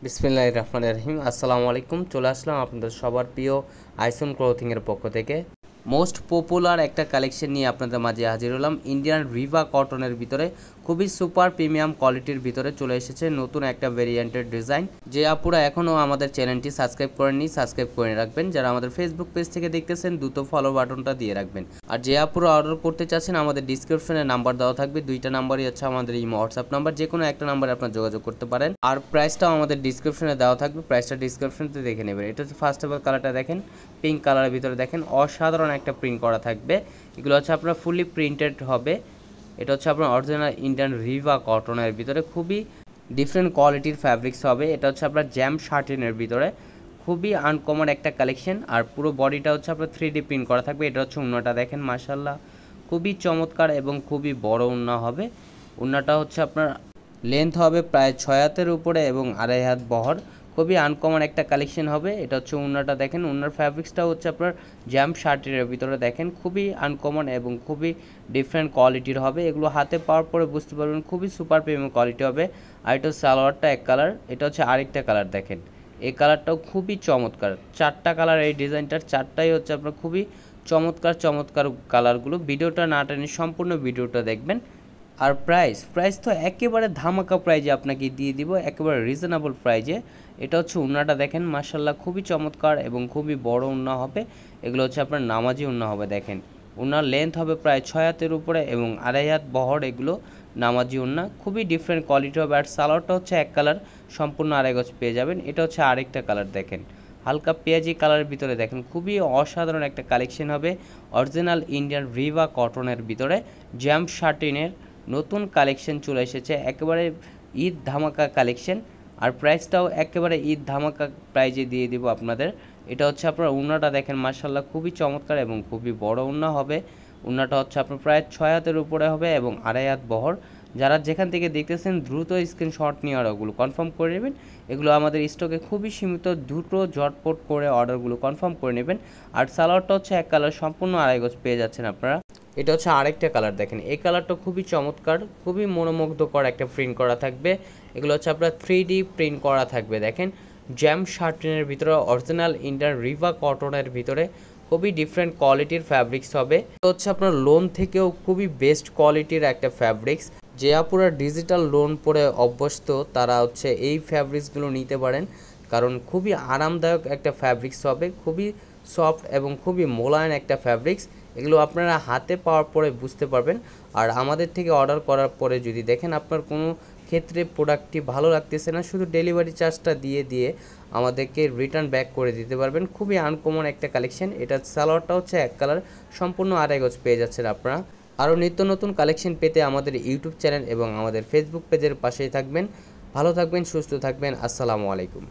বিসমিল্লাহির রহমানির রহিম। আসসালামু আলাইকুম। চলে আসলাম আপনাদের সবার প্রিয় আইসন ক্লথিংয়ের পক্ষ থেকে মোস্ট পপুলার একটা কালেকশন নিয়ে আপনাদের মাঝে হাজির হলাম। ইন্ডিয়ান রিভা কটনের ভিতরে খুবই সুপার প্রিমিয়াম কোয়ালিটির ভিতরে চলে এসেছে নতুন একটা ভেরিয়েন্টের ডিজাইন। যে আপুরা এখনও আমাদের চ্যানেলটি সাবস্ক্রাইব করেননি, সাবস্ক্রাইব করে রাখবেন। যারা আমাদের ফেসবুক পেজ থেকে দেখতেছেন দ্রুত ফলো বাটনটা দিয়ে রাখবেন। আর যে আপুরা অর্ডার করতে চাচ্ছেন আমাদের ডিসক্রিপশনে নাম্বার দেওয়া থাকবে, দুইটা নাম্বারই হচ্ছে আমাদের ইমো হোয়াটসঅ্যাপ নাম্বার, যে কোনো একটা নাম্বারে আপনারা যোগাযোগ করতে পারেন। আর প্রাইসটাও আমাদের ডিসক্রিপশনে দেওয়া থাকবে, প্রাইসটা ডিসক্রিপশনতে দেখে নেবেন। এটা হচ্ছে ফার্স্ট অফ অল কালারটা দেখেন, পিঙ্ক কালারের ভিতরে দেখেন অসাধারণ একটা প্রিন্ট করা থাকবে। এগুলো হচ্ছে আপনার ফুলি প্রিন্টেড হবে। এটা হচ্ছে আপনার অরিজিনাল ইন্ডিয়ান রিভা কটনের ভিতরে খুবই ডিফারেন্ট কোয়ালিটির ফ্যাব্রিক্স হবে। এটা হচ্ছে আপনার জ্যাম শার্টিনের ভিতরে খুবই আনকমন একটা কালেকশন। আর পুরো বডিটা হচ্ছে আপনার 3D প্রিন্ট করা থাকবে। এটা হচ্ছে ওড়নাটা দেখেন, মাশাআল্লাহ খুবই চমৎকার এবং খুবই বড় ওড়না হবে। ওড়নাটা হচ্ছে আপনার লেন্থ হবে প্রায় 6 হাতের উপরে এবং 2.5 হাত বহর। খুবই আনকমন একটা কালেকশন হবে। এটা হচ্ছে ওড়নাটা দেখেন, ওড়নার ফ্যাব্রিক্সটা হচ্ছে আপনার জ্যাম শার্টের ভিতরে দেখেন খুবই আনকমন এবং খুবই ডিফারেন্ট কোয়ালিটির হবে। এগুলো হাতে পাওয়ার পরে বুঝতে পারবেন খুবই সুপার প্রিমিয়াম কোয়ালিটি হবে। আর এটা সালোয়ারটা এক কালার, এটা হচ্ছে আরেকটা কালার দেখেন, এই কালারটাও খুবই চমৎকার। 4টা কালার এই ডিজাইনটার, 4টাই হচ্ছে আপনার খুবই চমৎকার চমৎকার কালারগুলো। ভিডিওটা না টেনে সম্পূর্ণ ভিডিওটা দেখবেন। আর প্রাইস তো একেবারে ধামাকা প্রাইজে আপনাকে দিয়ে দিব, একেবারে রিজনেবল প্রাইজে। এটা হচ্ছে ওড়নাটা দেখেন, মাশাআল্লাহ খুবই চমৎকার এবং খুবই বড় ওড়না হবে। এগুলো হচ্ছে আপনার নামাজি ওড়না হবে। দেখেন ওড়নার লেন্থ হবে প্রায় 6 হাতের উপরে এবং 2.5 হাত বহর। এগুলো নামাজি ওড়না, খুবই ডিফারেন্ট কোয়ালিটি হবে। আর সালোয়ারটা হচ্ছে এক কালার, সম্পূর্ণ 2.5 গজ পেয়ে যাবেন। এটা হচ্ছে আরেকটা কালার দেখেন, হালকা পেঁয়াজি কালারের ভিতরে দেখেন খুবই অসাধারণ একটা কালেকশন হবে। অরিজিনাল ইন্ডিয়ান রিভা কটনের ভিতরে জ্যাম শার্টিনের নতুন কালেকশন চলে এসেছে, একেবারে ঈদ ধামাকা কালেকশন। আর প্রাইসটাও একেবারে ঈদ ধামাকা প্রাইজে দিয়ে দিব আপনাদের। এটা হচ্ছে আপনার ওড়নাটা দেখেন, মাশাআল্লাহ খুবই চমৎকার এবং খুবই বড় ওড়না হবে। ওড়নাটা হচ্ছে আপনার প্রায় 6 হাতের উপরে হবে এবং 2.5 হাত বহর। যারা যেখান থেকে দেখতেছেন দ্রুত স্ক্রিনশট নিয়ে অর্ডারগুলো কনফার্ম করে নেবেন। এগুলো আমাদের স্টকে খুবই সীমিত, দ্রুত ঝটপট করে অর্ডারগুলো কনফার্ম করে নেবেন। আর সালোয়ারটা হচ্ছে এক কালার, সম্পূর্ণ 2.5 গজ পেয়ে যাচ্ছেন আপনারা। এটা হচ্ছে আরেকটা কালার দেখেন, এই কালারটা খুবই চমৎকার, খুবই মনোমুগ্ধকর একটা প্রিন্ট করা থাকবে। এগুলো হচ্ছে আপনার 3D প্রিন্ট করা থাকবে। দেখেন জ্যাম শার্টিনের ভিতরে অরিজিনাল ইন্ডিয়ান রিভা কটনের ভিতরে খুবই ডিফারেন্ট কোয়ালিটির ফ্যাব্রিক্স হবে। এটা হচ্ছে আপনার লোন থেকেও খুবই বেস্ট কোয়ালিটির একটা ফ্যাব্রিক্স। যে আপুরা ডিজিটাল লোন পরে অভ্যস্ত তারা হচ্ছে এই ফ্যাব্রিক্সগুলো নিতে পারেন, কারণ খুবই আরামদায়ক একটা ফ্যাব্রিক্স হবে, খুবই সফট এবং খুবই মোলায়েম একটা ফ্যাব্রিক্স। এগুলো আপনারা হাতে পাওয়ার পরে বুঝতে পারবেন। আর আমাদের থেকে অর্ডার করার পরে যদি দেখেন আপনার কোনো ক্ষেত্রে প্রোডাক্টটি ভালো লাগতেছে না, শুধু ডেলিভারি চার্জটা দিয়ে আমাদেরকে রিটার্ন ব্যাক করে দিতে পারবেন। খুবই আনকমন একটা কালেকশন। এটা সালোয়ারটা হচ্ছে এক কালার, সম্পূর্ণ 2.5 গজ পেয়ে যাচ্ছেন আপনারা। আরও নিত্য নতুন কালেকশন পেতে আমাদের ইউটিউব চ্যানেল এবং আমাদের ফেসবুক পেজের পাশেই থাকবেন। ভালো থাকবেন, সুস্থ থাকবেন। আসসালামু আলাইকুম।